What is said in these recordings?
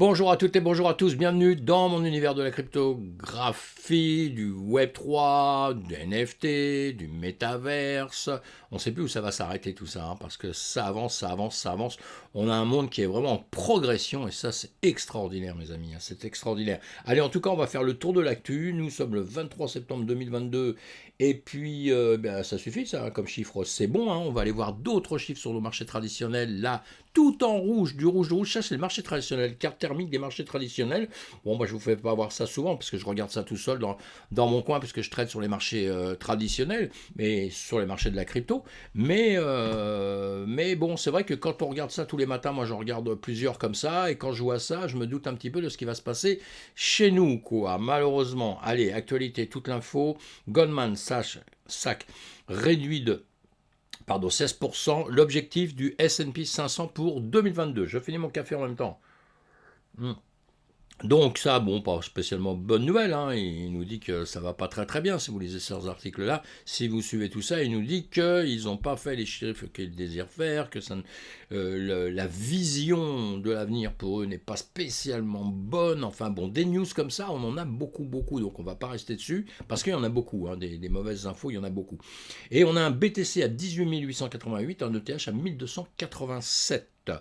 Bonjour à toutes et bonjour à tous, bienvenue dans mon univers de la cryptographie, du Web3, du NFT, du métaverse. On ne sait plus où ça va s'arrêter tout ça, hein, parce que ça avance, ça avance, ça avance. On a un monde qui est vraiment en progression et ça c'est extraordinaire mes amis, hein, c'est extraordinaire. Allez, en tout cas on va faire le tour de l'actu, nous sommes le 23 septembre 2022 et puis ça suffit ça, hein, comme chiffre, c'est bon, hein, on va aller voir d'autres chiffres sur nos marchés traditionnels là tout en rouge, du rouge, du rouge. Ça, c'est le marché traditionnel, carte thermique des marchés traditionnels. Bon, moi, je vous fais pas voir ça souvent, parce que je regarde ça tout seul dans mon coin, parce que je traite sur les marchés traditionnels, mais sur les marchés de la crypto. Mais bon, c'est vrai que quand on regarde ça tous les matins, moi, j'en regarde plusieurs comme ça, et quand je vois ça, je me doute un petit peu de ce qui va se passer chez nous, quoi. Malheureusement. Allez, actualité, toute l'info. Goldman Sachs réduit de 16%, l'objectif du S&P 500 pour 2022. Je finis mon café en même temps. Donc ça, bon, pas spécialement bonne nouvelle, hein. Il nous dit que ça va pas très très bien si vous lisez ces articles-là. Si vous suivez tout ça, il nous dit qu'ils n'ont pas fait les chiffres qu'ils désirent faire, que la vision de l'avenir pour eux n'est pas spécialement bonne. Enfin bon, des news comme ça, on en a beaucoup, beaucoup, donc on va pas rester dessus, parce qu'il y en a beaucoup, hein, des mauvaises infos, il y en a beaucoup. Et on a un BTC à 18 888, un ETH à 1287.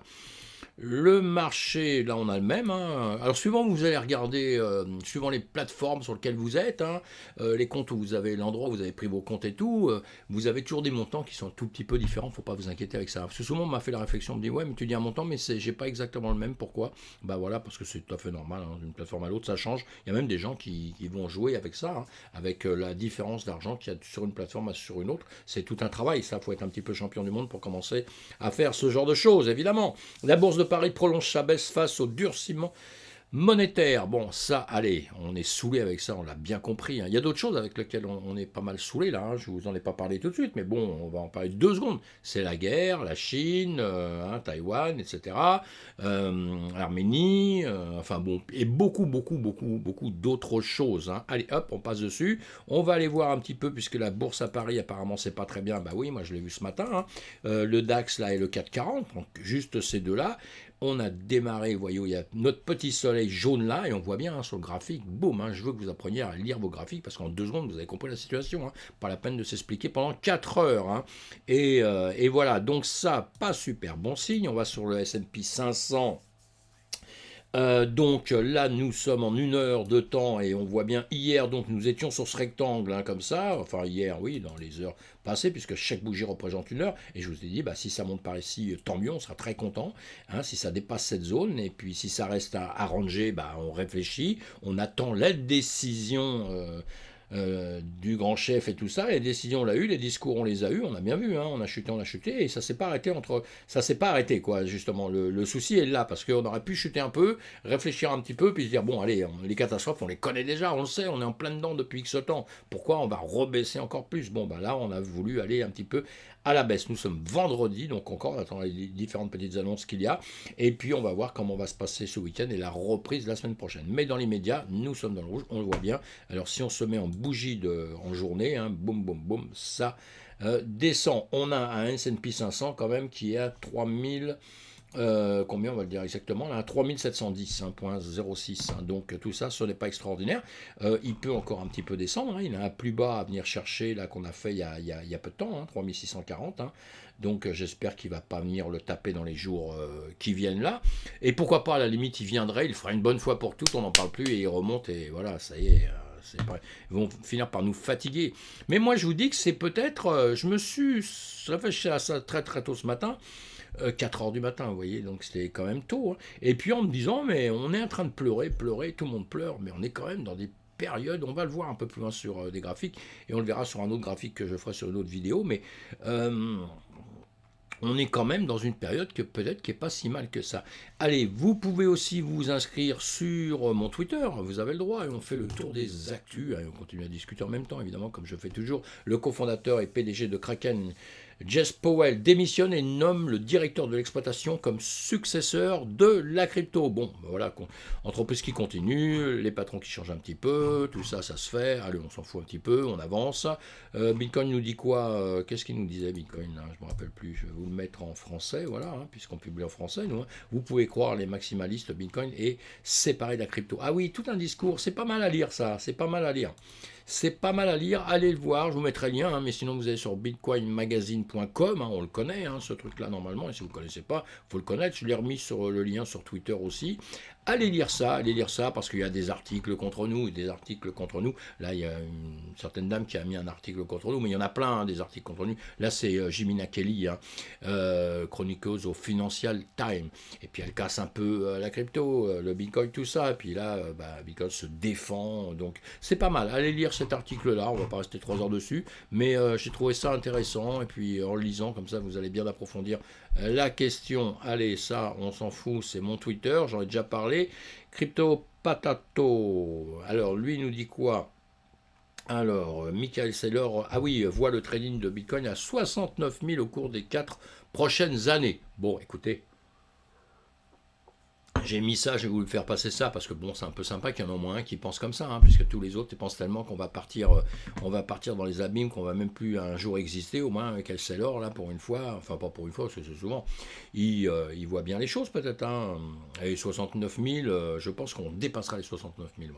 Le marché, là on a le même, hein. Alors suivant où vous allez regarder, suivant les plateformes sur lesquelles vous êtes, hein, les comptes où vous avez l'endroit où vous avez pris vos comptes et tout, vous avez toujours des montants qui sont un tout petit peu différents, faut pas vous inquiéter avec ça. Parce que souvent on m'a fait la réflexion, on me dit ouais mais tu dis un montant mais j'ai pas exactement le même, pourquoi? Bah voilà, parce que c'est tout à fait normal, hein, d'une plateforme à l'autre ça change. Il y a même des gens qui vont jouer avec ça, hein, avec la différence d'argent qu'il y a sur une plateforme à sur une autre. C'est tout un travail, ça, faut être un petit peu champion du monde pour commencer à faire ce genre de choses, évidemment. La bourse de Paris prolonge sa baisse face au durcissement monétaire. Bon, ça, allez, on est saoulé avec ça, on l'a bien compris, hein. Il y a d'autres choses avec lesquelles on est pas mal saoulé là, hein. Je vous en ai pas parlé tout de suite, mais bon, on va en parler 2 secondes. C'est la guerre, la Chine, Taïwan, etc., Arménie, enfin bon, et beaucoup, beaucoup, beaucoup, beaucoup d'autres choses, hein. Allez, hop, on passe dessus. On va aller voir un petit peu, puisque la bourse à Paris, apparemment, c'est pas très bien. Bah oui, moi je l'ai vu ce matin, hein. Le DAX là et le 440, donc juste ces deux-là. On a démarré, voyez, il y a notre petit soleil jaune là, et on voit bien, hein, sur le graphique, boum, hein, je veux que vous appreniez à lire vos graphiques, parce qu'en 2 secondes, vous avez compris la situation, hein. Pas la peine de s'expliquer pendant 4 heures, hein. Et voilà, donc ça, pas super bon signe. On va sur le S&P 500. Donc là, nous sommes en 1 heure de temps et on voit bien hier, donc nous étions sur ce rectangle, hein, comme ça, enfin hier, oui, dans les heures passées, puisque chaque bougie représente 1 heure, et je vous ai dit, bah, si ça monte par ici, tant mieux, on sera très content, hein, si ça dépasse cette zone, et puis si ça reste à arranger, bah, on réfléchit, on attend la décision du grand chef et tout ça. Les décisions, on l'a eu, les discours, on les a eu, on a bien vu, hein, on a chuté, et ça s'est pas arrêté ça s'est pas arrêté, quoi, justement. Le souci est là, parce qu'on aurait pu chuter un peu, réfléchir un petit peu, puis se dire, bon, allez, les catastrophes, on les connaît déjà, on le sait, on est en plein dedans depuis X temps. Pourquoi on va rebaisser encore plus? Bon, ben là, on a voulu aller un petit peu à la baisse. Nous sommes vendredi, donc encore, on attend les différentes petites annonces qu'il y a, et puis on va voir comment va se passer ce week-end et la reprise la semaine prochaine. Mais dans l'immédiat, nous sommes dans le rouge, on le voit bien. Alors si on se met en bougie en journée, hein, boum, boum, boum, ça descend. On a un S&P 500 quand même qui est à 3000... combien on va le dire exactement là, 3710,06, hein, donc tout ça, ce n'est pas extraordinaire. Il peut encore un petit peu descendre, hein. Il a un plus bas à venir chercher là qu'on a fait il y a peu de temps, hein, 3640, hein. Donc j'espère qu'il ne va pas venir le taper dans les jours qui viennent là, et pourquoi pas, à la limite il viendrait, il fera une bonne fois pour toutes, on n'en parle plus et il remonte et voilà, ça y est. Ils vont finir par nous fatiguer. Mais moi, je vous dis que c'est peut-être... je me suis réfléchi à ça très très tôt ce matin, 4 heures du matin, vous voyez, donc c'était quand même tôt, hein. Et puis en me disant, mais on est en train de pleurer, tout le monde pleure, mais on est quand même dans des périodes, on va le voir un peu plus loin sur des graphiques, et on le verra sur un autre graphique que je ferai sur une autre vidéo, mais on est quand même dans une période que peut-être qui n'est pas si mal que ça. Allez, vous pouvez aussi vous inscrire sur mon Twitter, vous avez le droit, et on fait le tour des actus, et on continue à discuter en même temps, évidemment, comme je fais toujours. Le cofondateur et PDG de Kraken, Jess Powell démissionne et nomme le directeur de l'exploitation comme successeur de la crypto. Bon, ben voilà, entreprise qui continue, les patrons qui changent un petit peu, tout ça, ça se fait. Allez, on s'en fout un petit peu, on avance. Bitcoin nous dit quoi Qu'est-ce qu'il nous disait Bitcoin là je ne me rappelle plus. Je vais vous le mettre en français, voilà, puisqu'on publie en français, nous. Vous pouvez croire les maximalistes, Bitcoin est séparé de la crypto. Ah oui, tout un discours, c'est pas mal à lire ça, c'est pas mal à lire. C'est pas mal à lire, allez le voir, je vous mettrai le lien, mais sinon vous allez sur bitcoinmagazine.com, on le connaît, ce truc-là normalement, et si vous ne connaissez pas, il faut le connaître, je l'ai remis sur le lien sur Twitter aussi. Allez lire ça, parce qu'il y a des articles contre nous, Là, il y a une certaine dame qui a mis un article contre nous, mais il y en a plein, des articles contre nous. Là, c'est Jimina Kelly, chroniqueuse au Financial Times. Et puis elle casse un peu la crypto, le Bitcoin, tout ça. Et puis là, Bitcoin se défend. Donc c'est pas mal. Allez lire cet article-là, on va pas rester 3 heures dessus. Mais j'ai trouvé ça intéressant. Et puis en le lisant, comme ça, vous allez bien approfondir la question. Allez, ça, on s'en fout, c'est mon Twitter, j'en ai déjà parlé. Crypto Patato. Alors, lui, il nous dit quoi? Alors, Michael Saylor, ah oui, voit le trading de Bitcoin à 69 000 au cours des 4 prochaines années. Bon, écoutez, j'ai mis ça, j'ai voulu faire passer ça, parce que bon, c'est un peu sympa qu'il y en ait au moins un qui pense comme ça, puisque tous les autres ils pensent tellement qu'on va partir dans les abîmes, qu'on va même plus un jour exister, au moins Michael Saylor, là, pour une fois, enfin pas pour une fois, parce que c'est souvent, il voit bien les choses peut-être, et 69 000, je pense qu'on dépassera les 69 000.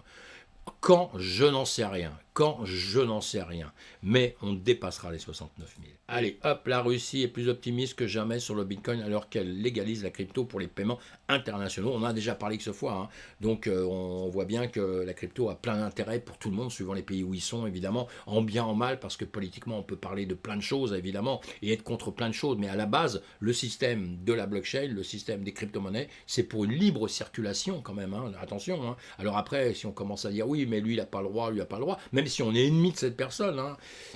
Quand je n'en sais rien, mais on dépassera les 69 000. Allez, hop, la Russie est plus optimiste que jamais sur le Bitcoin alors qu'elle légalise la crypto pour les paiements internationaux. On en a déjà parlé que ce fois, donc on voit bien que la crypto a plein d'intérêt pour tout le monde, suivant les pays où ils sont, évidemment, en bien, en mal, parce que politiquement on peut parler de plein de choses, évidemment, et être contre plein de choses, mais à la base, le système de la blockchain, le système des crypto-monnaies, c'est pour une libre circulation quand même, attention. Alors après, si on commence à dire oui, mais lui il n'a pas le droit, même si on est ennemi de cette personne,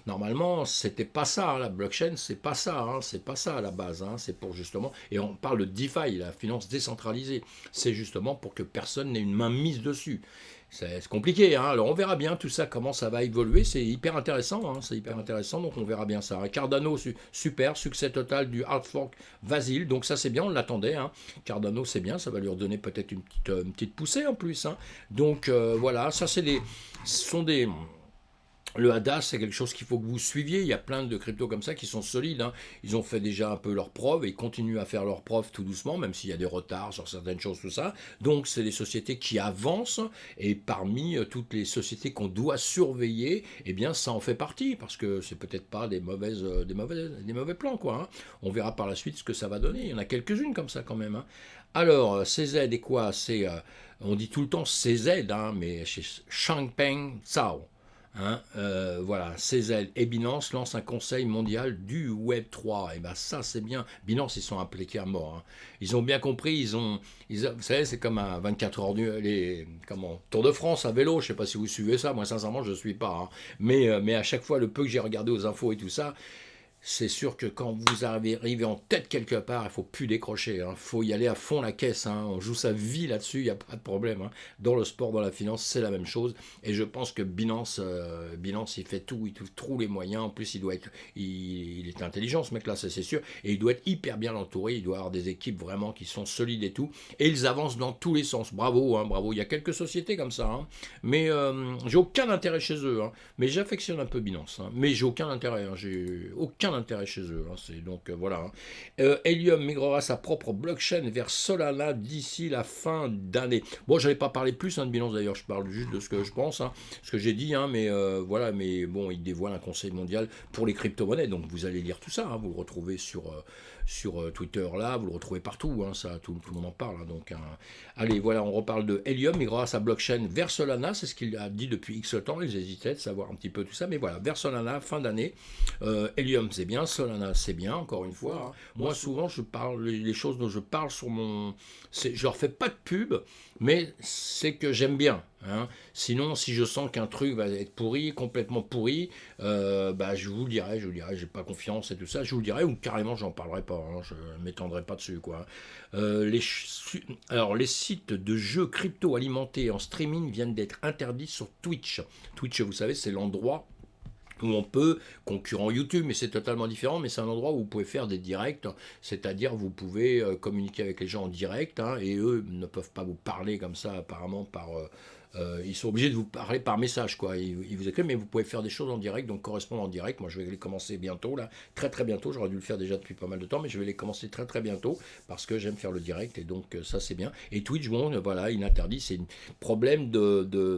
normalement c'était pas ça, la blockchain c'est pas ça, à la base, c'est pour justement, et on parle de DeFi, la finance décentralisée, c'est justement pour que personne n'ait une main mise dessus. C'est compliqué, alors on verra bien tout ça, comment ça va évoluer, c'est hyper intéressant, donc on verra bien ça. Cardano, super, succès total du hard fork Vasil, donc ça c'est bien, on l'attendait, Cardano c'est bien, ça va lui redonner peut-être une petite poussée en plus, donc voilà, ça ce sont des... Le Hadas, c'est quelque chose qu'il faut que vous suiviez. Il y a plein de cryptos comme ça qui sont solides. Ils ont fait déjà un peu leurs preuves et ils continuent à faire leurs preuves tout doucement, même s'il y a des retards sur certaines choses, tout ça. Donc, c'est des sociétés qui avancent et parmi toutes les sociétés qu'on doit surveiller, eh bien, ça en fait partie parce que c'est peut-être pas des mauvais plans, quoi. On verra par la suite ce que ça va donner. Il y en a quelques-unes comme ça quand même. Alors, CZ est quoi? On dit tout le temps CZ, mais c'est Changpeng Zhao. Voilà, CZ et Binance lancent un conseil mondial du Web3. Et ben ça c'est bien. Binance ils sont impliqués à mort. Ils ont bien compris. Vous savez c'est comme un 24 heures Tour de France à vélo. Je sais pas si vous suivez ça. Moi sincèrement je suis pas. Mais à chaque fois le peu que j'ai regardé aux infos et tout ça. C'est sûr que quand vous arrivez en tête quelque part, il ne faut plus décrocher. Il faut y aller à fond la caisse. On joue sa vie là-dessus, il n'y a pas de problème. Dans le sport, dans la finance, c'est la même chose. Et je pense que Binance, il fait tout, il trouve tous les moyens. En plus, il est intelligent ce mec-là, ça c'est sûr. Et il doit être hyper bien entouré. Il doit avoir des équipes vraiment qui sont solides et tout. Et ils avancent dans tous les sens. Bravo, bravo. Il y a quelques sociétés comme ça. Mais j'ai aucun intérêt chez eux. Mais j'affectionne un peu Binance. Mais j'ai aucun intérêt. J'ai aucun intérêt chez eux. Donc voilà. Helium migrera sa propre blockchain vers Solana d'ici la fin d'année. Bon, je n'avais pas parlé plus de Binance d'ailleurs, je parle juste de ce que je pense, ce que j'ai dit, mais voilà, mais bon, il dévoile un conseil mondial pour les crypto-monnaies, donc vous allez lire tout ça, vous le retrouvez sur Twitter là, vous le retrouvez partout, ça, tout le monde en parle. Donc, allez, voilà, on reparle de Helium, migrera sa blockchain vers Solana, c'est ce qu'il a dit depuis X temps, ils hésitaient de savoir un petit peu tout ça, mais voilà, vers Solana, fin d'année. Helium, c'est bien, Solana, c'est bien, encore une fois. Moi, souvent, je parle, les choses dont je parle sur je leur fais pas de pub, mais c'est que j'aime bien. Sinon, si je sens qu'un truc va être pourri, complètement pourri, je vous le dirai, j'ai pas confiance et tout ça, je vous le dirai, ou carrément, j'en parlerai pas, je m'étendrai pas dessus, quoi. Alors, les sites de jeux crypto alimentés en streaming viennent d'être interdits sur Twitch. Twitch, vous savez, c'est l'endroit où on peut, concurrent YouTube, mais c'est totalement différent, mais c'est un endroit où vous pouvez faire des directs, c'est-à-dire vous pouvez communiquer avec les gens en direct, hein, et eux ne peuvent pas vous parler comme ça apparemment ils sont obligés de vous parler par message, quoi. Ils vous écrivent, mais vous pouvez faire des choses en direct, donc correspondre en direct. Moi, je vais les commencer bientôt, là, très très bientôt. J'aurais dû le faire déjà depuis pas mal de temps, mais je vais les commencer très très bientôt parce que j'aime faire le direct et donc ça c'est bien. Et Twitch, bon, voilà, il interdit, c'est un problème de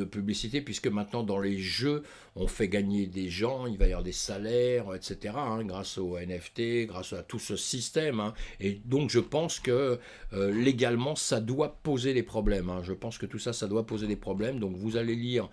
publicité puisque maintenant dans les jeux, on fait gagner des gens, il va y avoir des salaires, etc., hein, grâce au NFT, grâce à tout ce système, hein. Et donc je pense que légalement, ça doit poser des problèmes, hein. Je pense que tout ça, ça doit poser des problèmes. Donc vous allez lire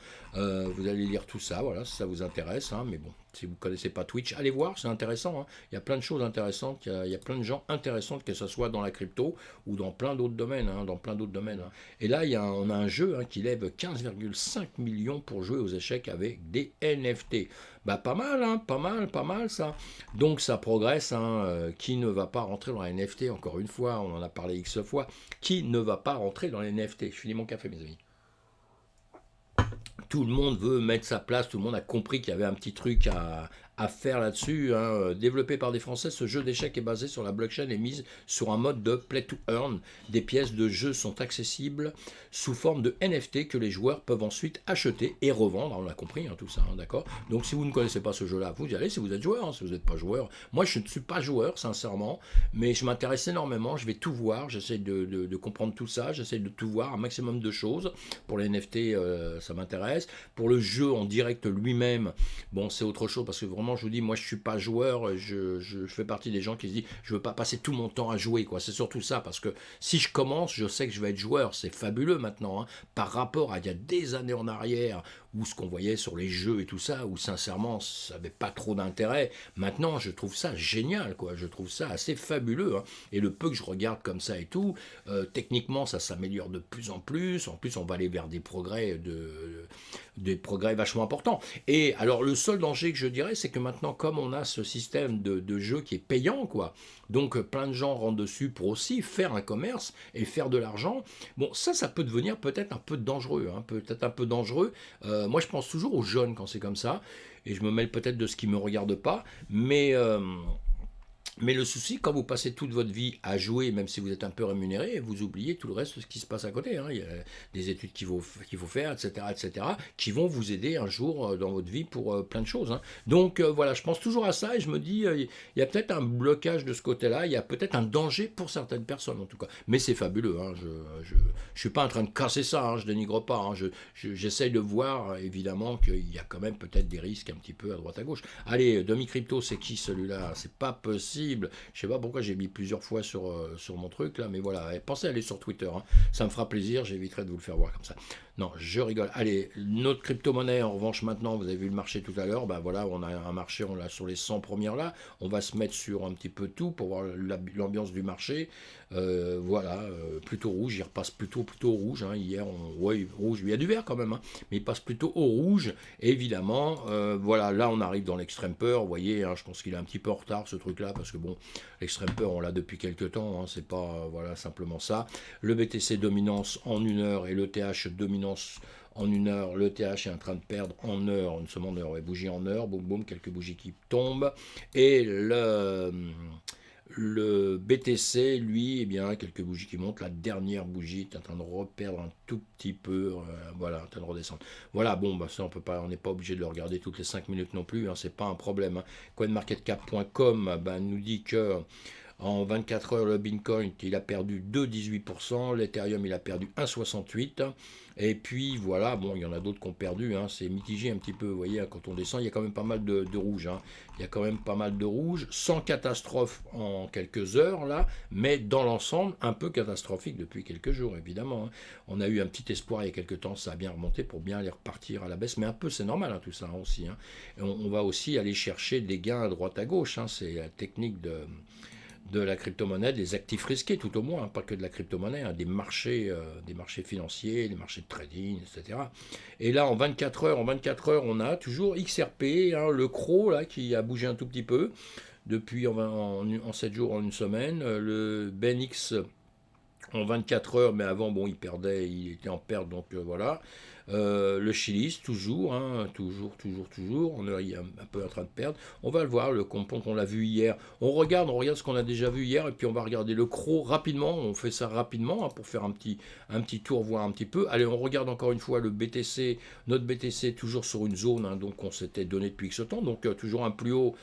tout ça, voilà, si ça vous intéresse, hein. Mais bon, si vous ne connaissez pas Twitch, allez voir, c'est intéressant, hein. Il y a plein de choses intéressantes, il y a plein de gens intéressants, que ce soit dans la crypto ou dans plein d'autres domaines, hein, dans plein d'autres domaines, hein. Et là, on a un jeu, hein, qui lève 15,5 millions pour jouer aux échecs avec des NFT. Bah pas mal, hein, pas mal ça. Donc ça progresse, hein, qui ne va pas rentrer dans les NFT, encore une fois, on en a parlé X fois, qui ne va pas rentrer dans les NFT. Je finis mon café, mes amis. Tout le monde veut mettre sa place, tout le monde a compris qu'il y avait un petit truc à faire là-dessus, hein. Développé par des Français, ce jeu d'échecs est basé sur la blockchain et mise sur un mode de play to earn. Des pièces de jeu sont accessibles sous forme de NFT que les joueurs peuvent ensuite acheter et revendre. On a compris, hein, tout ça, hein, d'accord. Donc si vous ne connaissez pas ce jeu-là, vous y allez si vous êtes joueur, hein, si vous n'êtes pas joueur. Moi, je ne suis pas joueur, sincèrement, mais je m'intéresse énormément. Je vais tout voir, j'essaie de comprendre tout ça, j'essaie de tout voir, un maximum de choses. Pour les NFT, ça m'intéresse. Pour le jeu en direct lui-même, bon, c'est autre chose parce que vraiment, je vous dis, moi je suis pas joueur, je fais partie des gens qui se disent je veux pas passer tout mon temps à jouer, quoi. C'est surtout ça, parce que si je commence, je sais que je vais être joueur, c'est fabuleux maintenant, hein, par rapport à il y a des années en arrière où ce qu'on voyait sur les jeux et tout ça, où sincèrement ça n'avait pas trop d'intérêt. Maintenant je trouve ça génial, quoi. Je trouve ça assez fabuleux, hein. Et le peu que je regarde comme ça et tout, techniquement ça s'améliore de plus en plus. En plus on va aller vers des progrès vachement importants. Et alors le seul danger que je dirais, c'est que maintenant, comme on a ce système de jeu qui est payant, quoi, donc plein de gens rentrent dessus pour aussi faire un commerce et faire de l'argent. Bon, ça peut devenir peut-être un peu dangereux, hein, peut-être un peu dangereux. Moi, je pense toujours aux jeunes quand c'est comme ça, et je me mêle peut-être de ce qui ne me regarde pas, mais le souci, quand vous passez toute votre vie à jouer, même si vous êtes un peu rémunéré, vous oubliez tout le reste de ce qui se passe à côté, hein. Il y a des études qu'il faut faire, etc., qui vont vous aider un jour dans votre vie pour plein de choses, hein. Donc voilà, je pense toujours à ça et je me dis, il y a peut-être un blocage de ce côté-là, il y a peut-être un danger pour certaines personnes en tout cas. Mais c'est fabuleux, hein. Je suis pas en train de casser ça, hein, je dénigre pas, hein. J'essaye de voir évidemment qu'il y a quand même peut-être des risques un petit peu à droite à gauche. Allez, Demi-Crypto, c'est qui celui-là? C'est pas possible. Je sais pas pourquoi j'ai mis plusieurs fois sur mon truc là, mais voilà, pensez à aller sur Twitter, hein. Ça me fera plaisir, j'éviterai de vous le faire voir comme ça. Non, je rigole. Allez, notre crypto-monnaie, en revanche, maintenant, vous avez vu le marché tout à l'heure, ben voilà, on a un marché, on l'a sur les 100 premières là, on va se mettre sur un petit peu tout pour voir l'ambiance du marché. Voilà, plutôt rouge, il repasse plutôt au rouge, hein. Hier, ouais, rouge, il y a du vert quand même, hein, mais il passe plutôt au rouge, évidemment. Voilà, là, on arrive dans l'extrême peur, vous voyez, hein, je pense qu'il est un petit peu en retard ce truc-là, parce que bon, l'extrême peur, on l'a depuis quelques temps, hein, c'est pas, voilà, simplement ça. Le BTC dominance en 1 heure et le TH dominance en 1 heure. Le TH est en train de perdre en heure, une seconde heure, et bougie en heure, boum boum, quelques bougies qui tombent. Et le BTC, lui, eh bien, quelques bougies qui montent. La dernière bougie est en train de reperdre un tout petit peu. Voilà, en train de redescendre. Voilà, bon, bah, ça, on n'est pas obligé de le regarder toutes les 5 minutes non plus, hein, c'est pas un problème, hein. CoinMarketCap.com nous dit que en 24 heures, le Bitcoin, il a perdu 2,18%, l'Ethereum, il a perdu 1,68%, et puis voilà, bon, il y en a d'autres qui ont perdu, hein, c'est mitigé un petit peu, vous voyez, hein, quand on descend, il y a quand même pas mal de rouge, hein, il y a quand même pas mal de rouge, sans catastrophe en quelques heures, là, mais dans l'ensemble, un peu catastrophique depuis quelques jours, évidemment, hein. On a eu un petit espoir il y a quelques temps, ça a bien remonté pour bien aller repartir à la baisse, mais un peu, c'est normal, hein, tout ça, hein, aussi, hein. Et on va aussi aller chercher des gains à droite à gauche, hein, c'est la technique de la crypto-monnaie, des actifs risqués tout au moins, hein, pas que de la crypto-monnaie, hein, des marchés financiers, des marchés de trading, etc. Et là, en 24 heures, on a toujours XRP, hein, le CRO là, qui a bougé un tout petit peu depuis en 7 jours, en une semaine. Le BNX en 24 heures, mais avant, bon, il était en perte, donc voilà. Le Chilis, toujours, hein, toujours. On est un peu en train de perdre. On va le voir, le compon qu'on l'a vu hier. On regarde ce qu'on a déjà vu hier, et puis on va regarder le CRO rapidement. On fait ça rapidement, hein, pour faire un petit tour, voir un petit peu. Allez, on regarde encore une fois le BTC, notre BTC toujours sur une zone, hein, donc on s'était donné depuis X temps. Donc toujours un plus haut,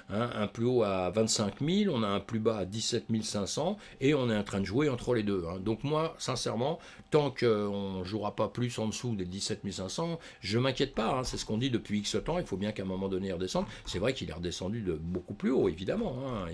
hein, un plus haut à 25 000, on a un plus bas à 17 500, et on est en train de jouer entre les deux, hein. Donc moi, sincèrement, tant qu'on ne jouera pas plus en dessous des 17 500, je ne m'inquiète pas, hein. C'est ce qu'on dit depuis X temps. Il faut bien qu'à un moment donné, il redescende. C'est vrai qu'il est redescendu de beaucoup plus haut, évidemment, hein.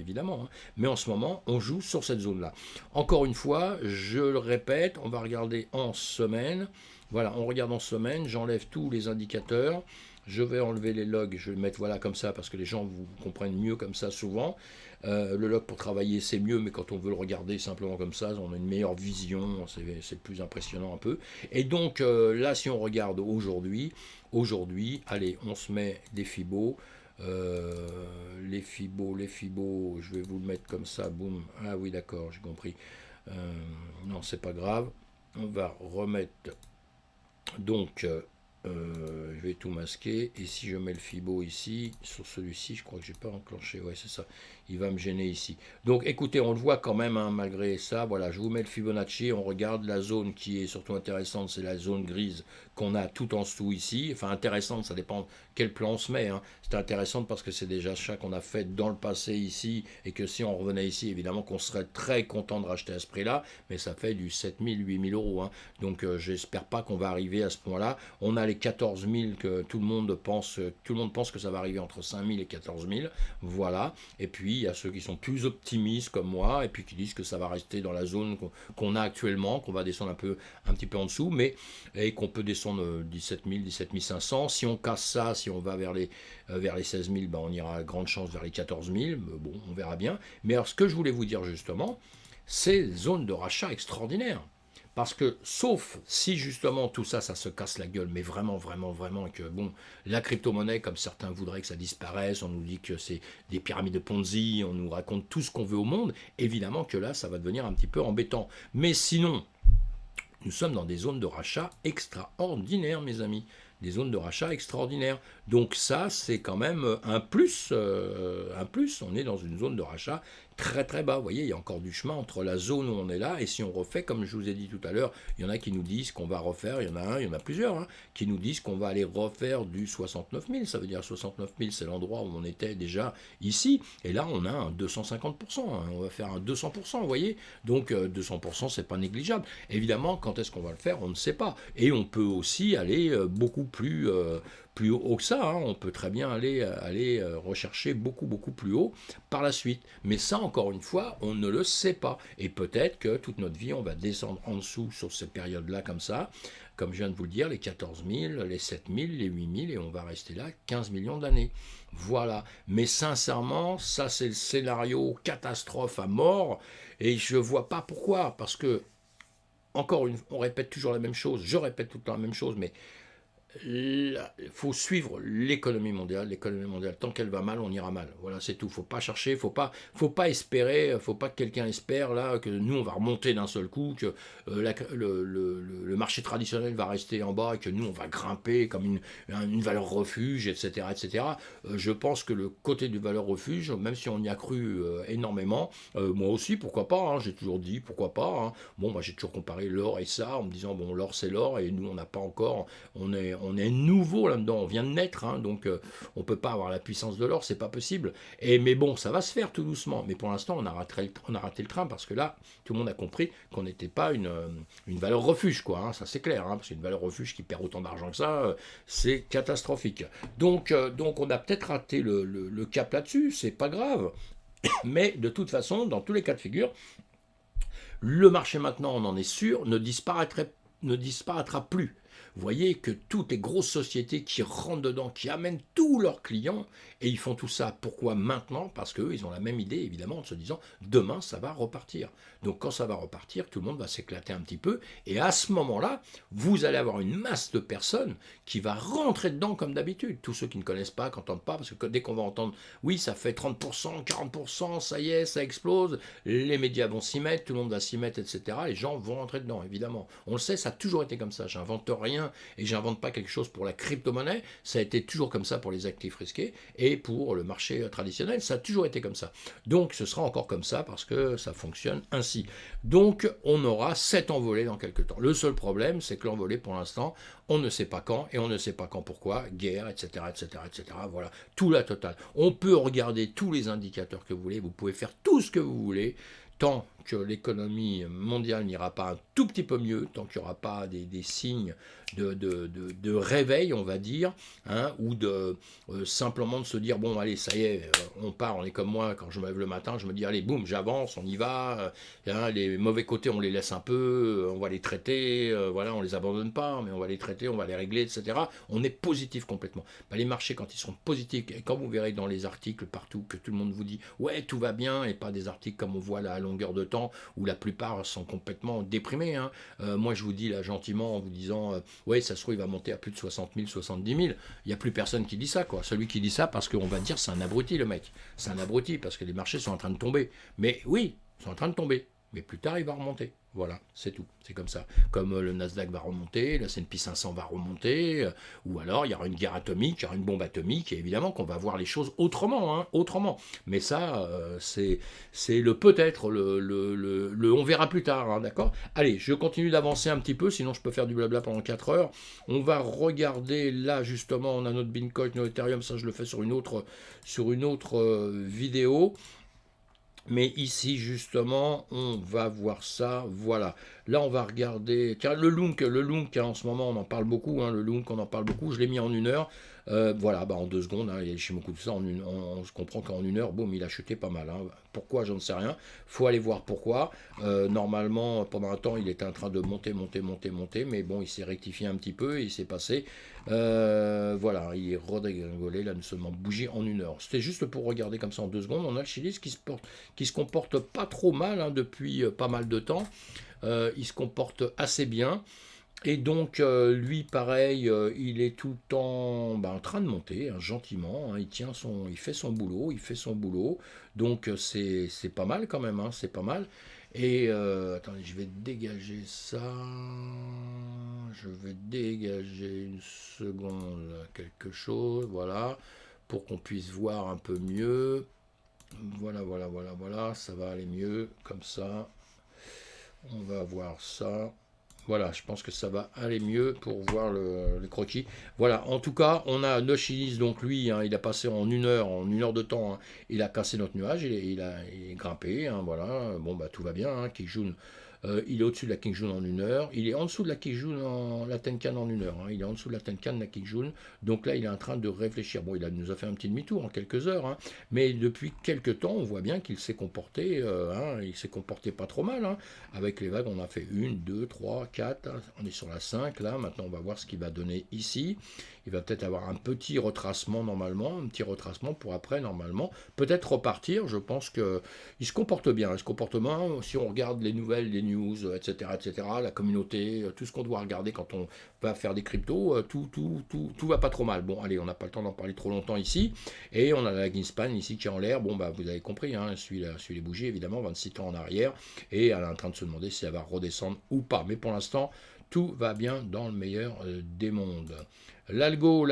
Mais en ce moment, on joue sur cette zone-là. Encore une fois, je le répète, on va regarder en semaine. Voilà, on regarde en semaine, j'enlève tous les indicateurs. Je vais enlever les logs, je vais le mettre voilà comme ça parce que les gens vous comprennent mieux comme ça souvent. Le log pour travailler c'est mieux, mais quand on veut le regarder simplement comme ça, on a une meilleure vision, c'est plus impressionnant un peu. Et donc là, si on regarde aujourd'hui, allez, on se met des fibos. Les fibos, je vais vous le mettre comme ça, boum. Ah oui, d'accord, j'ai compris. Non, c'est pas grave. On va remettre donc. Je vais tout masquer, et si je mets le Fibo ici, sur celui-ci, je crois que j'ai pas enclenché, ouais c'est ça, il va me gêner ici. Donc écoutez, on le voit quand même, hein, malgré ça, voilà, je vous mets le Fibonacci, on regarde la zone qui est surtout intéressante, c'est la zone grise qu'on a tout en dessous ici, enfin intéressante, ça dépend quel plan on se met, hein. C'est intéressant parce que c'est déjà ça qu'on a fait dans le passé ici, et que si on revenait ici, évidemment qu'on serait très content de racheter à ce prix-là, mais ça fait du 7 000, 8 000 euros, hein. Donc j'espère pas qu'on va arriver à ce point-là. On a les 14 000 que tout le monde pense que ça va arriver entre 5 000 et 14 000, voilà. Et puis il y a ceux qui sont plus optimistes comme moi, et puis qui disent que ça va rester dans la zone qu'on a actuellement, qu'on va descendre un petit peu en dessous, mais et qu'on peut descendre 17 000, 17 500. Si on casse ça, si on va vers les 16 000, ben on ira à grande chance vers les 14 000, bon, on verra bien. Mais alors ce que je voulais vous dire justement, c'est zone de rachat extraordinaire. Parce que, sauf si justement tout ça, ça se casse la gueule, mais vraiment, et que bon, la crypto-monnaie, comme certains voudraient que ça disparaisse, on nous dit que c'est des pyramides de Ponzi, on nous raconte tout ce qu'on veut au monde, évidemment que là, ça va devenir un petit peu embêtant. Mais sinon, nous sommes dans des zones de rachat extraordinaires, mes amis. Des zones de rachat extraordinaires. Donc ça, c'est quand même un plus. On est dans une zone de rachat très très bas. Vous voyez, il y a encore du chemin entre la zone où on est là, et si on refait, comme je vous ai dit tout à l'heure, il y en a qui nous disent qu'on va refaire, il y en a plusieurs, hein, qui nous disent qu'on va aller refaire du 69 000. Ça veut dire 69 000, c'est l'endroit où on était déjà ici. Et là, on a un 250%. Hein, on va faire un 200%, vous voyez. Donc 200%, c'est pas négligeable. Évidemment, quand est-ce qu'on va le faire, on ne sait pas. Et on peut aussi aller beaucoup plus haut que ça, hein. On peut très bien aller rechercher beaucoup plus haut par la suite. Mais ça, encore une fois, on ne le sait pas. Et peut-être que toute notre vie, on va descendre en dessous sur ces périodes-là comme ça, comme je viens de vous le dire, les 14 000, les 7 000, les 8 000, et on va rester là 15 millions d'années. Voilà. Mais sincèrement, ça c'est le scénario catastrophe à mort, et je ne vois pas pourquoi. Parce que, on répète toujours la même chose, je répète tout le temps la même chose, mais il faut suivre l'économie mondiale. L'économie mondiale, tant qu'elle va mal, on ira mal. Voilà, c'est tout. Faut pas chercher, faut pas espérer, faut pas que quelqu'un espère là que nous on va remonter d'un seul coup, que le marché traditionnel va rester en bas et que nous on va grimper comme une valeur refuge, etc., etc. Je pense que le côté du valeur refuge, même si on y a cru énormément, moi aussi, pourquoi pas. Hein, j'ai toujours dit pourquoi pas. Hein. Bon, moi j'ai toujours comparé l'or et ça en me disant bon, l'or c'est l'or et nous on n'a pas encore, on est nouveau là-dedans, on vient de naître, hein, donc on ne peut pas avoir la puissance de l'or, c'est pas possible. Mais bon, ça va se faire tout doucement. Mais pour l'instant, on a raté le train parce que là, tout le monde a compris qu'on n'était pas une valeur refuge, quoi. Hein, ça c'est clair, hein, parce qu'une valeur refuge qui perd autant d'argent que ça, c'est catastrophique. Donc on a peut-être raté le cap là-dessus, c'est pas grave. Mais de toute façon, dans tous les cas de figure, le marché maintenant, on en est sûr, ne disparaîtra plus. Vous voyez que toutes les grosses sociétés qui rentrent dedans, qui amènent tous leurs clients, et ils font tout ça. Pourquoi maintenant? Parce qu'eux, ils ont la même idée, évidemment, en se disant, demain, ça va repartir. Donc quand ça va repartir, tout le monde va s'éclater un petit peu, et à ce moment-là, vous allez avoir une masse de personnes qui va rentrer dedans comme d'habitude. Tous ceux qui ne connaissent pas, qui n'entendent pas, parce que dès qu'on va entendre, oui, ça fait 30%, 40%, ça y est, ça explose, les médias vont s'y mettre, tout le monde va s'y mettre, etc., les gens vont rentrer dedans, évidemment. On le sait, ça a toujours été comme ça, j'invente rien et j'invente pas quelque chose pour la crypto-monnaie. Ça a été toujours comme ça pour les actifs risqués et pour le marché traditionnel. Ça a toujours été comme ça. Donc ce sera encore comme ça parce que ça fonctionne ainsi. Donc on aura cette envolée dans quelques temps. Le seul problème, c'est que l'envolée pour l'instant, on ne sait pas quand et on ne sait pas quand pourquoi, guerre, etc., etc., etc. Voilà, tout la totale. On peut regarder tous les indicateurs que vous voulez, vous pouvez faire tout ce que vous voulez, tant que l'économie mondiale n'ira pas un tout petit peu mieux, tant qu'il n'y aura pas des signes de réveil, on va dire, hein, ou simplement de se dire, bon, allez, ça y est, on part, on est comme moi, quand je me lève le matin, je me dis, allez, boum, j'avance, on y va, hein, les mauvais côtés, on les laisse un peu, on va les traiter, voilà, on les abandonne pas, mais on va les traiter, on va les régler, etc. On est positif complètement. Ben, les marchés, quand ils seront positifs, et quand vous verrez dans les articles partout que tout le monde vous dit, ouais, tout va bien, et pas des articles comme on voit là à longueur de temps, où la plupart sont complètement déprimés. Hein. Moi, je vous dis là gentiment en vous disant, ouais, ça se trouve, il va monter à plus de 60 000, 70 000. Il n'y a plus personne qui dit ça, quoi. Celui qui dit ça, parce qu'on va dire, c'est un abruti, le mec. C'est un abruti, parce que les marchés sont en train de tomber. Mais oui, ils sont en train de tomber. Mais plus tard, il va remonter. Voilà, c'est tout. C'est comme ça. Comme le Nasdaq va remonter, le S&P 500 va remonter, ou alors il y aura une guerre atomique, il y aura une bombe atomique, et évidemment qu'on va voir les choses autrement, hein, autrement. Mais ça, c'est le peut-être, le on verra plus tard, hein, d'accord. Allez, je continue d'avancer un petit peu, sinon je peux faire du blabla pendant 4 heures. On va regarder là, justement, on a notre Bitcoin, notre Ethereum, ça je le fais sur une autre vidéo. Mais ici, justement, on va voir ça. Voilà. Là, on va regarder. Tiens, le Lunk, hein, en ce moment, on en parle beaucoup. Hein, le Lunk, on en parle beaucoup. Je l'ai mis en 1 heure. Voilà, bah, en 2 secondes. Hein, il y a chez beaucoup de ça. On se comprend qu'en 1 heure, boum, il a chuté pas mal. Hein. Pourquoi, j'en sais rien. Faut aller voir pourquoi. Normalement, pendant un temps, il était en train de monter. Mais bon, il s'est rectifié un petit peu et il s'est passé. Voilà, il est redégringolé. Là, nous sommes bougé en 1 heure. C'était juste pour regarder comme ça en 2 secondes. On a le Chiliz qui se comporte pas trop mal hein, depuis pas mal de temps. Il se comporte assez bien. Et donc, lui, pareil, il est tout le temps en train de monter, hein, gentiment. Hein, il fait son boulot. Donc, c'est pas mal quand même, hein, c'est pas mal. Et attendez, je vais dégager ça. Je vais dégager une seconde, quelque chose, voilà, pour qu'on puisse voir un peu mieux. Voilà, ça va aller mieux, comme ça. On va voir ça. Voilà, je pense que ça va aller mieux pour voir le croquis. Voilà, en tout cas, on a Noshilis, donc lui, hein, il a passé en 1 heure de temps, hein, il a cassé notre nuage, il est grimpé, hein, voilà, bon, bah tout va bien, hein, Kijun, il est au-dessus de la Kijun en 1 heure, il est en dessous de la Kijun, la Tenkan en 1 heure, hein, il est en dessous de la Tenkan, la Kijun, donc là, il est en train de réfléchir. Bon, nous a fait un petit demi-tour en quelques heures, hein, mais depuis quelques temps, on voit bien qu'il s'est comporté, hein, il s'est comporté pas trop mal, hein, avec les vagues, on a fait 1, 2, 3, 4, on est sur la 5 là, maintenant on va voir ce qu'il va donner ici. Il va peut-être avoir un petit retracement normalement, un petit retracement pour après normalement, peut-être repartir. Je pense qu'il se comporte bien, il se comporte bien, si on regarde les nouvelles, les news, etc., la communauté, tout ce qu'on doit regarder quand on va faire des cryptos, tout va pas trop mal. Bon, allez, on n'a pas le temps d'en parler trop longtemps ici, et on a la Greenspan ici qui est en l'air, bon, bah vous avez compris, hein, elle suit les bougies évidemment, 26 ans en arrière, et elle est en train de se demander si elle va redescendre ou pas, mais pour l'instant, tout va bien dans le meilleur des mondes. L'algo,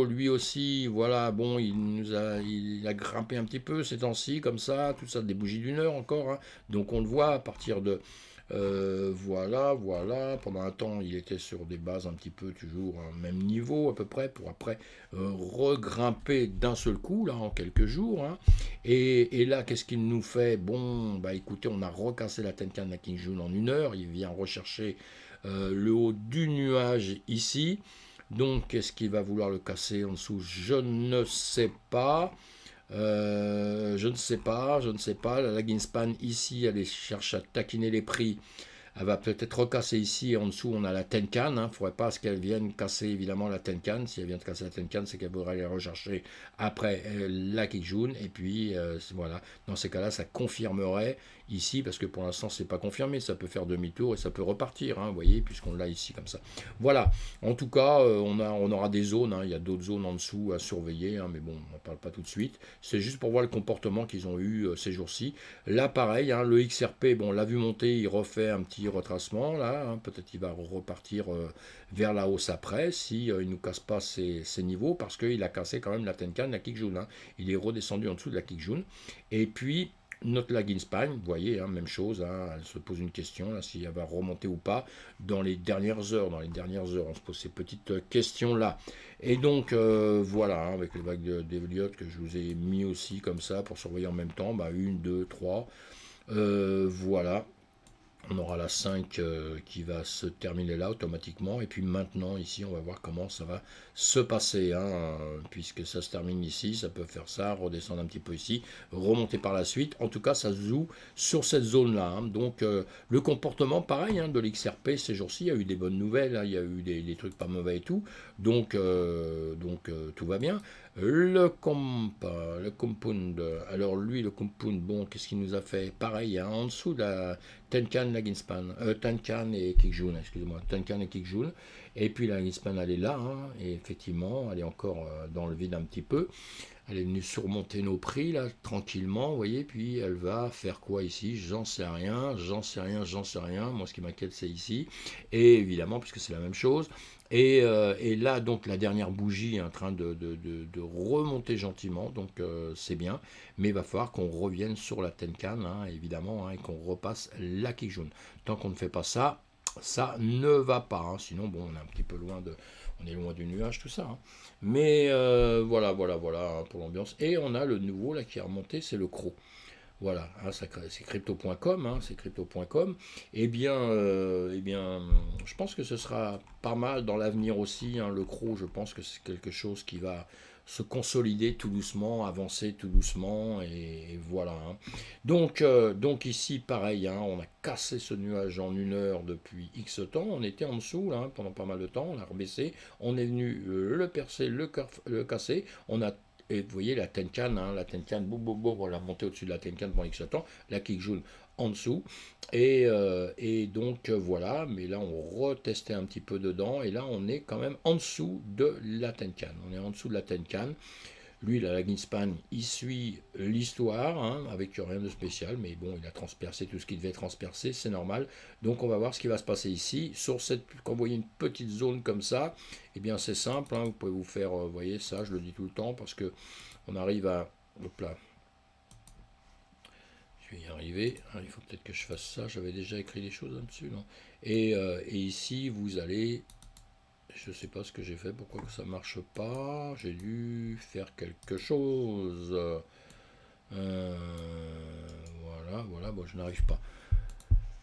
lui aussi, voilà, bon, il a grimpé un petit peu ces temps-ci, comme ça, tout ça, des bougies d'1 heure encore, hein, donc on le voit à partir de, voilà, pendant un temps, il était sur des bases un petit peu toujours au même niveau à peu près, pour après regrimper d'un seul coup, là, en quelques jours, hein. Et là, qu'est-ce qu'il nous fait? Bon, bah écoutez, on a recassé la Tenkan de Kijun en 1 heure, il vient rechercher le haut du nuage ici. Donc, est-ce qu'il va vouloir le casser en dessous? Je ne sais pas. Je ne sais pas. La Greenspan ici, elle cherche à taquiner les prix. Elle va peut-être recasser ici et en dessous on a la Tenkan. Il ne faudrait pas qu'elle vienne casser évidemment la Tenkan. Si elle vient de casser la Tenkan, c'est qu'elle voudrait aller rechercher après la Kijun. Et puis voilà, dans ces cas-là, ça confirmerait ici, parce que pour l'instant, c'est pas confirmé. Ça peut faire demi-tour et ça peut repartir, hein, vous voyez, puisqu'on l'a ici comme ça. Voilà. En tout cas, on aura des zones. Hein, il y a d'autres zones en dessous à surveiller, hein, mais bon, on n'en parle pas tout de suite. C'est juste pour voir le comportement qu'ils ont eu ces jours-ci. Là, pareil, hein, le XRP, bon, on l'a vu monter, il refait un petit retracement, là. Hein, peut-être qu'il va repartir vers la hausse après, si il ne nous casse pas ces niveaux, parce qu'il a cassé quand même la Tenkan, la Kijun. Hein. Il est redescendu en dessous de la Kijun. Et puis, notre lagging span, vous voyez, hein, même chose, hein, elle se pose une question, là, si elle va remonter ou pas dans les dernières heures. On se pose ces petites questions-là. Et donc, voilà, hein, avec les vagues d'Elliott que je vous ai mis aussi comme ça pour surveiller en même temps, bah, 1, 2, 3, voilà. On aura la 5 qui va se terminer là automatiquement. Et puis maintenant, ici, on va voir comment ça va se passer. Hein, puisque ça se termine ici, ça peut faire ça, redescendre un petit peu ici, remonter par la suite. En tout cas, ça se joue sur cette zone-là. Hein. Donc, le comportement, pareil, hein, de l'XRP ces jours-ci, il y a eu des bonnes nouvelles, hein, il y a eu des trucs pas mauvais et tout. Donc, tout va bien. Le compound, alors lui, le compound, bon, qu'est-ce qu'il nous a fait? Pareil, hein, en dessous de la Tenkan, la Ginspan, Tenkan et Kijun, excusez-moi, Tenkan et Kijun. Et puis la Ginspan, elle est là, hein, et effectivement, elle est encore dans le vide un petit peu. Elle est venue surmonter nos prix, là, tranquillement, vous voyez, puis elle va faire quoi ici? J'en sais rien, j'en sais rien, j'en sais rien. Moi, ce qui m'inquiète, c'est ici. Et évidemment, puisque c'est la même chose. Et là, donc, la dernière bougie est en train de remonter gentiment, donc c'est bien. Mais il va falloir qu'on revienne sur la Tenkan, hein, évidemment, hein, et qu'on repasse la Kijun. Tant qu'on ne fait pas ça, ça ne va pas. Hein. Sinon, bon, on est un petit peu loin on est loin du nuage, tout ça. Hein. Mais voilà, hein, pour l'ambiance. Et on a le nouveau là qui est remonté, c'est le CRO. Voilà, hein, c'est crypto.com, hein, c'est crypto.com. Eh bien, je pense que ce sera pas mal dans l'avenir aussi. Hein, le CRO, je pense que c'est quelque chose qui va se consolider tout doucement, avancer tout doucement, et voilà. Hein. Donc ici, pareil, hein, on a cassé ce nuage en 1 heure depuis X temps. On était en dessous là, hein, pendant pas mal de temps, on a rebaissé, on est venu le percer, le casser, on a et vous voyez la Tenkan, hein, on l'a montée au-dessus de la Tenkan pendant X temps, la Kijun en dessous. Et donc voilà, mais là on retestait un petit peu dedans, et là on est quand même en dessous de la Tenkan. On est en dessous de la Tenkan. Lui, la Ginspan, il suit l'histoire, hein, avec rien de spécial, mais bon, il a transpercé tout ce qu'il devait transpercer, c'est normal. Donc on va voir ce qui va se passer ici. Sur quand vous voyez une petite zone comme ça, eh bien c'est simple, hein, vous pouvez vous faire, vous voyez ça, je le dis tout le temps, parce que on arrive à... Hop là, je vais y arriver. Hein, il faut peut-être que je fasse ça, j'avais déjà écrit des choses là-dessus, non et ici, vous allez... Je sais pas ce que j'ai fait, pourquoi que ça marche pas. J'ai dû faire quelque chose. Voilà, bon, je n'arrive pas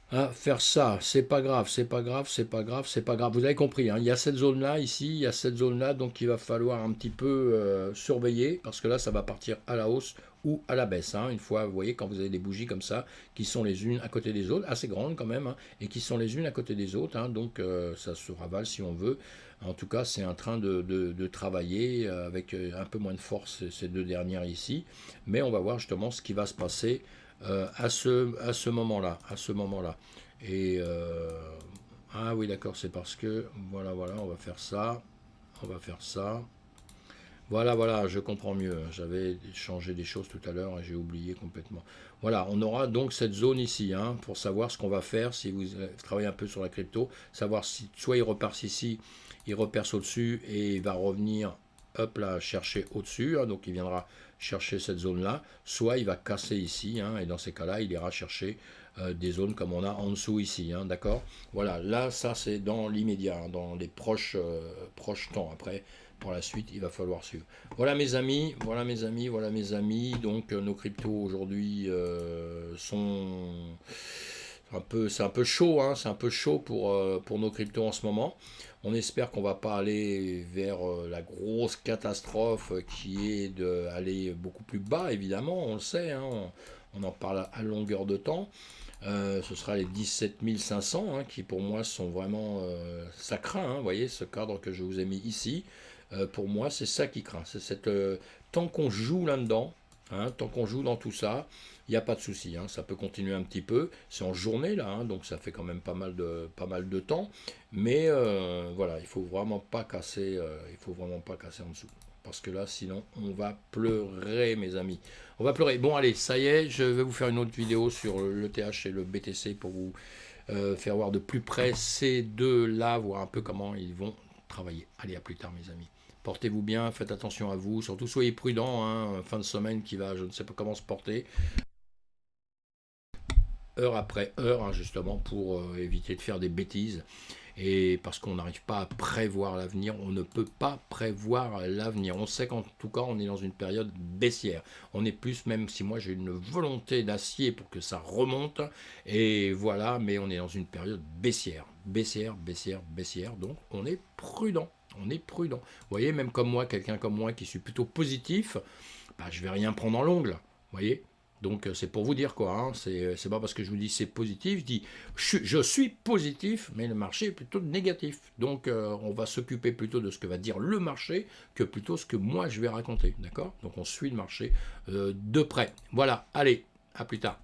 à faire ça. C'est pas grave, c'est pas grave, c'est pas grave, c'est pas grave. Vous avez compris, hein, il y a cette zone-là, ici, il y a cette zone-là, donc il va falloir un petit peu surveiller, parce que là, ça va partir à la hausse ou à la baisse. Hein. Une fois, vous voyez, quand vous avez des bougies comme ça, qui sont les unes à côté des autres, assez grandes quand même, hein, et qui sont les unes à côté des autres, hein, donc ça se ravale si on veut. En tout cas, c'est en train de travailler avec un peu moins de force ces deux dernières ici, mais on va voir justement ce qui va se passer à ce moment-là, Et ah oui, d'accord, c'est parce que voilà, on va faire ça, on va faire ça. Voilà, je comprends mieux. J'avais changé des choses tout à l'heure et j'ai oublié complètement. Voilà, on aura donc cette zone ici, hein, pour savoir ce qu'on va faire si vous travaillez un peu sur la crypto, savoir si soit il reperce ici, il reperce au-dessus et il va revenir, hop là, chercher au-dessus, hein, donc il viendra chercher cette zone-là, soit il va casser ici, hein, et dans ces cas-là, il ira chercher des zones comme on a en dessous ici, hein, d'accord. Voilà, là, ça c'est dans l'immédiat, hein, dans les proches temps. Après, pour la suite, il va falloir suivre. Voilà mes amis, donc nos cryptos aujourd'hui sont c'est un peu chaud, hein, c'est un peu chaud pour nos cryptos en ce moment. On espère qu'on va pas aller vers la grosse catastrophe qui est d'aller beaucoup plus bas, évidemment, on le sait, hein, on en parle à longueur de temps. Ce sera les 17 500 hein, qui pour moi sont vraiment... ça craint, hein, vous voyez, ce cadre que je vous ai mis ici. Pour moi, c'est ça qui craint. C'est tant qu'on joue là-dedans, hein, tant qu'on joue dans tout ça, il n'y a pas de souci, hein, ça peut continuer un petit peu. C'est en journée là, hein, donc ça fait quand même pas mal de temps. Mais voilà, il faut vraiment pas casser, il faut vraiment pas casser en dessous. Parce que là, sinon, on va pleurer, mes amis. On va pleurer. Bon, allez, ça y est, je vais vous faire une autre vidéo sur le TH et le BTC pour vous faire voir de plus près ces deux-là, voir un peu comment ils vont travailler. Allez, à plus tard, mes amis. Portez-vous bien, faites attention à vous, surtout soyez prudents, hein, fin de semaine qui va, je ne sais pas comment se porter, heure après heure, hein, justement, pour éviter de faire des bêtises. Et parce qu'on n'arrive pas à prévoir l'avenir, on ne peut pas prévoir l'avenir. On sait qu'en tout cas, on est dans une période baissière. On est plus, même si moi j'ai une volonté d'acier pour que ça remonte, et voilà, mais on est dans une période baissière. Baissière, baissière, baissière, donc on est prudent. On est prudent. Vous voyez, même comme moi, quelqu'un comme moi qui suis plutôt positif, bah, je vais rien prendre en l'ongle. Vous voyez, donc c'est pour vous dire quoi, hein. C'est pas parce que je vous dis c'est positif, je dis je suis positif, mais le marché est plutôt négatif. Donc on va s'occuper plutôt de ce que va dire le marché que plutôt ce que moi je vais raconter, d'accord? Donc on suit le marché de près. Voilà, allez, à plus tard.